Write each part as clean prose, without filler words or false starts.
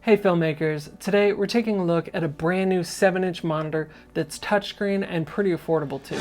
Hey filmmakers, today we're taking a look at a brand new 7-inch monitor that's touchscreen and pretty affordable too.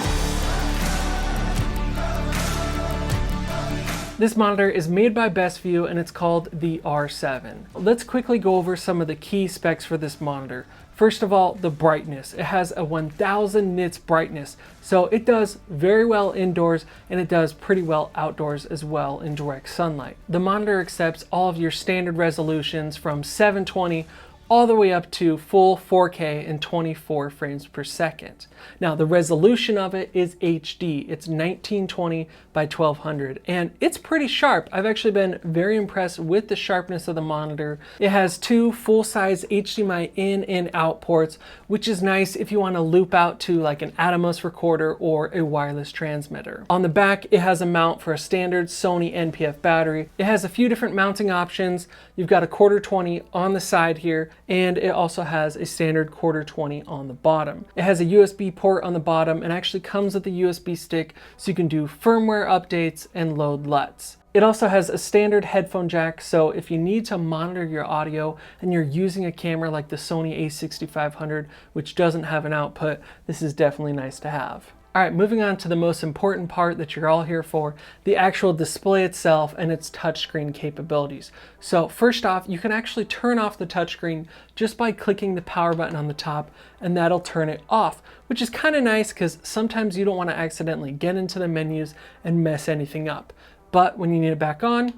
This monitor is made by Bestview and it's called the R7. Let's quickly go over some of the key specs for this monitor. First of all, the brightness. It has a 1000 nits brightness, so it does very well indoors and it does pretty well outdoors as well in direct sunlight. The monitor accepts all of your standard resolutions from 720 all the way up to full 4K and 24 frames per second. Now the resolution of it is HD. It's 1920 by 1200 and it's pretty sharp. I've actually been very impressed with the sharpness of the monitor. It has two full-size HDMI in and out ports, which is nice if you want to loop out to like an Atomos recorder or a wireless transmitter. On the back, it has a mount for a standard Sony NPF battery. It has a few different mounting options. You've got a 1/4-20 on the side here, and it also has a standard 1/4-20 on the bottom. It has a USB port on the bottom and actually comes with a USB stick so you can do firmware updates and load LUTs. It also has a standard headphone jack, so if you need to monitor your audio and you're using a camera like the Sony a6500, which doesn't have an output, this is definitely nice to have. All right, moving on to the most important part that you're all here for, the actual display itself and its touchscreen capabilities. So first off, you can actually turn off the touchscreen just by clicking the power button on the top, and that'll turn it off, which is kind of nice because sometimes you don't want to accidentally get into the menus and mess anything up. But when you need it back on,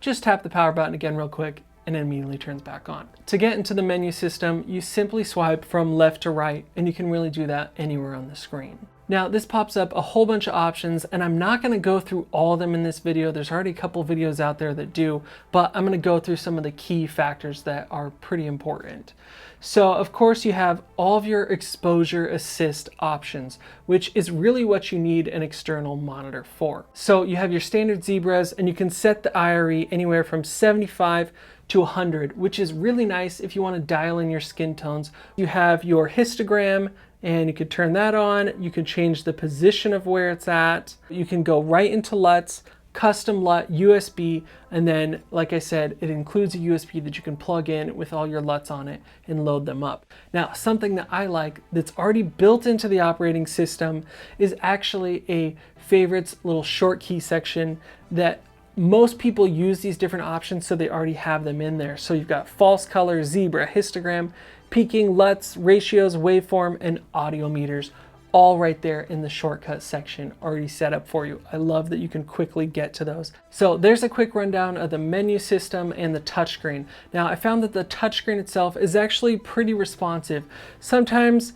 just tap the power button again real quick and it immediately turns back on. To get into the menu system, you simply swipe from left to right, and you can really do that anywhere on the screen. Now this pops up a whole bunch of options, and I'm not going to go through all of them in this video. There's already a couple videos out there that do, but I'm going to go through some of the key factors that are pretty important. So of course you have all of your exposure assist options, which is really what you need an external monitor for. So you have your standard zebras, and you can set the IRE anywhere from 75 to 100, which is really nice if you want to dial in your skin tones. You have your histogram, and you could turn that on. You can change the position of where it's at. You can go right into LUTs, custom LUT, USB, and then, like I said, it includes a USB that you can plug in with all your LUTs on it and load them up. Now, something that I like that's already built into the operating system is actually a favorites little short key section that most people use these different options, so they already have them in there. So you've got false color, zebra, histogram, peaking, LUTs, ratios, waveform, and audio meters, all right there in the shortcut section already set up for you. I love that you can quickly get to those. So there's a quick rundown of the menu system and the touchscreen. Now I found that the touchscreen itself is actually pretty responsive. Sometimes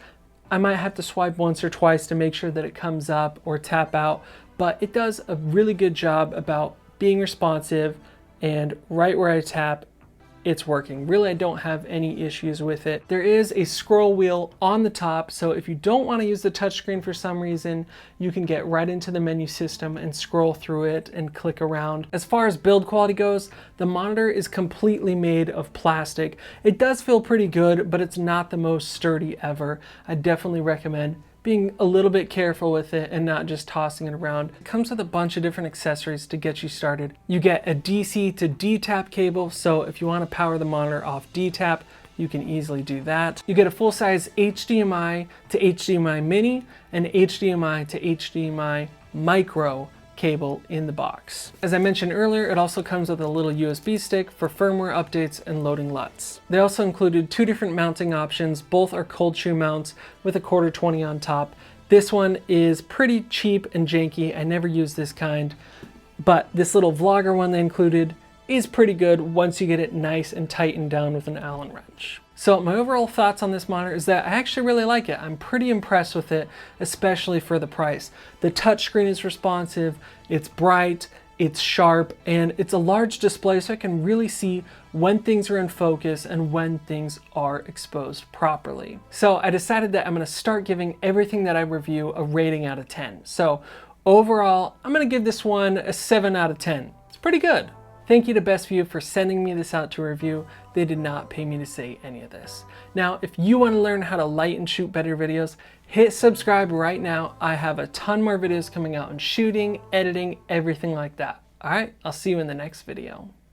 I might have to swipe once or twice to make sure that it comes up or tap out, but it does a really good job about being responsive, and right where I tap, it's working. Really, I don't have any issues with it. There is a scroll wheel on the top, so if you don't want to use the touchscreen for some reason, you can get right into the menu system and scroll through it and click around. As far as build quality goes, the monitor is completely made of plastic. It does feel pretty good, but it's not the most sturdy ever. I definitely recommend being a little bit careful with it and not just tossing it around. It comes with a bunch of different accessories to get you started. You get a DC to D-tap cable, so if you want to power the monitor off D-tap, you can easily do that. You get a full-size HDMI to HDMI mini and HDMI to HDMI micro cable in the box. As I mentioned earlier, it also comes with a little USB stick for firmware updates and loading LUTs. They also included two different mounting options. Both are cold shoe mounts with a 1/4-20 on top. This one is pretty cheap and janky. I never use this kind, but this little vlogger one they included is pretty good once you get it nice and tightened down with an Allen wrench. So my overall thoughts on this monitor is that I actually really like it. I'm pretty impressed with it, especially for the price. The touchscreen is responsive, it's bright, it's sharp, and it's a large display, so I can really see when things are in focus and when things are exposed properly. So I decided that I'm gonna start giving everything that I review a rating out of 10. So overall, I'm gonna give this one a 7 out of 10. It's pretty good. Thank you to Bestview for sending me this out to review. They did not pay me to say any of this. Now, if you want to learn how to light and shoot better videos, hit subscribe right now. I have a ton more videos coming out on shooting, editing, everything like that. All right, I'll see you in the next video.